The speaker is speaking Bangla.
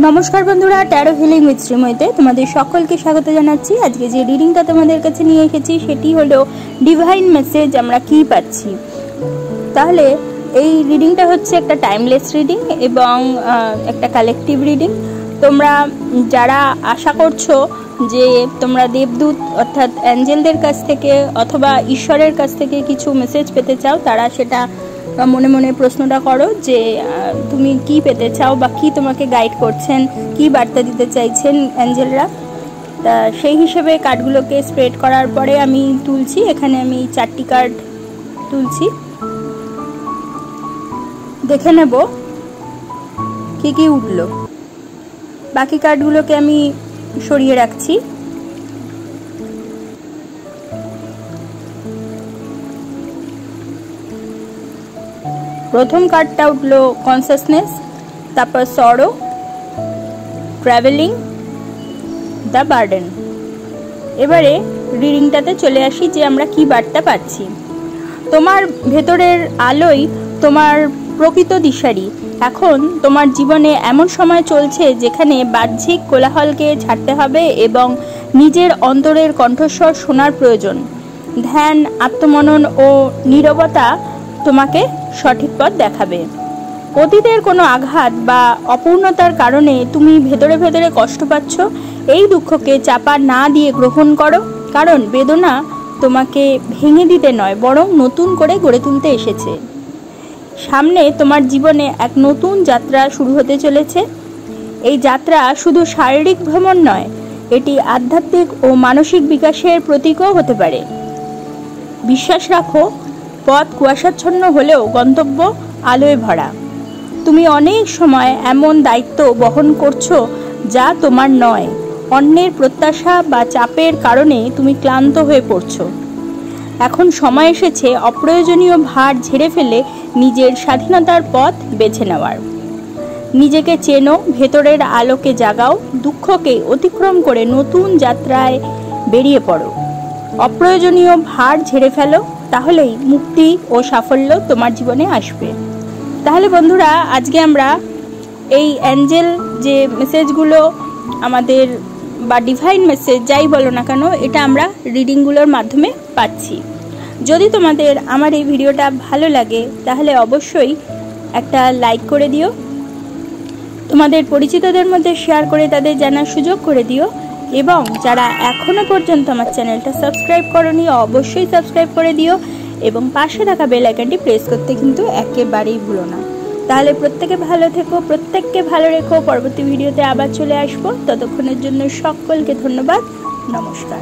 নমস্কার বন্ধুরা, ট্যারো হিলিং উইথ শ্রীময়ীতে তোমাদের সকলকে স্বাগত জানাচ্ছি। আজকে যে রিডিংটা তোমাদের কাছে নিয়ে এসেছি সেটি হলো ডিভাইন মেসেজ আমরা কি পাচ্ছি। তাহলে এই রিডিংটা হচ্ছে একটা টাইমলেস রিডিং এবং একটা কালেকটিভ রিডিং। তোমরা যারা আশা করছো যে তোমরা দেবদূত অর্থাৎ অ্যাঞ্জেলদের কাছ থেকে অথবা ঈশ্বরের কাছ থেকে কিছু মেসেজ পেতে চাও, তারা সেটা মনে মনে প্রশ্নটা করো যে তুমি কি পেতে চাও বা কি তোমাকে গাইড করছেন, কি বার্তা দিতে চাইছেন অ্যাঞ্জেলরা। তা সেই হিসেবে কার্ডগুলোকে স্প্রেড করার পরে আমি তুলছি। এখানে আমি 4টি কার্ড তুলছি, দেখে নেব কি কি উঠলো। বাকি কার্ডগুলোকে আমি সরিয়ে রাখছি। প্রথম কার্ডটা উঠলো কনসাসনেস, তারপর সরো, ট্রাভেলিং, দ্য বার্ডেন। এবারে রিডিংটাতে চলে আসি যে আমরা কি বার্তা পাচ্ছি। তোমার ভেতরের আলোই তোমার প্রকৃত দিশারি। এখন তোমার জীবনে এমন সময় চলছে যেখানে বাহ্যিক কোলাহলকে ছাড়তে হবে এবং নিজের অন্তরের কণ্ঠস্বর শোনার প্রয়োজন। ধ্যান, আত্মমনন ও নীরবতা তোমাকে সঠিক পথ দেখাবে। অতীতের কোনো আঘাত বা অপূর্ণতার কারণে তুমি ভেতরে ভেতরে কষ্ট পাচ্ছ। এই দুঃখকে চাপা না দিয়ে গ্রহণ করো, কারণ বেদনা তোমাকে ভেঙে দিতে নয়, বরং নতুন করে গড়ে তুলতে এসেছে। সামনে তোমার জীবনে এক নতুন যাত্রা শুরু হতে চলেছে। এই যাত্রা শুধু শারীরিক ভ্রমণ নয়, এটি আধ্যাত্মিক ও মানসিক বিকাশের প্রতীকও হতে পারে। বিশ্বাস রাখো, পথ কুয়াশাচ্ছন্ন হলেও গন্তব্য আলোয় ভরা। তুমি অনেক সময় এমন দায়িত্ব বহন করছো যা তোমার নয়। অন্যের প্রত্যাশা বা চাপের কারণে তুমি ক্লান্ত হয়ে পড়ছো। এখন সময় এসেছে অপ্রয়োজনীয় ভার ঝেড়ে ফেলে নিজের স্বাধীনতার পথ বেছে নেওয়ার। নিজেকে চেনো, ভেতরের আলোকে জাগাও, দুঃখকে অতিক্রম করে নতুন যাত্রায় বেরিয়ে পড়ো। অপ্রয়োজনীয় ভার ঝেড়ে ফেলো, তাহলেই মুক্তি ও সাফল্য তোমার জীবনে আসবে। তাহলে বন্ধুরা, আজকে আমরা এই অ্যাঞ্জেল যে মেসেজগুলো আমাদের বা ডিভাইন মেসেজ যাই বলো না কেন, এটা আমরা রিডিংগুলোর মাধ্যমে পাচ্ছি। যদি তোমাদের আমার এই ভিডিওটা ভালো লাগে তাহলে অবশ্যই একটা লাইক করে দিও, তোমাদের পরিচিতদের মধ্যে শেয়ার করে তাদের জানার সুযোগ করে দিও, এবং যারা এখনো পর্যন্ত আমার চ্যানেলটা সাবস্ক্রাইব করোনি অবশ্যই সাবস্ক্রাইব করে দিও এবং পাশে থাকা বেল আইকনটি প্রেস করতে কিন্তু একেবারেই ভুলো না। তাহলে প্রত্যেকে ভালো থেকো, প্রত্যেককে ভালো রেখো। পরবর্তী ভিডিওতে আবার চলে আসবো। ততক্ষণের জন্য সকলকে ধন্যবাদ। নমস্কার।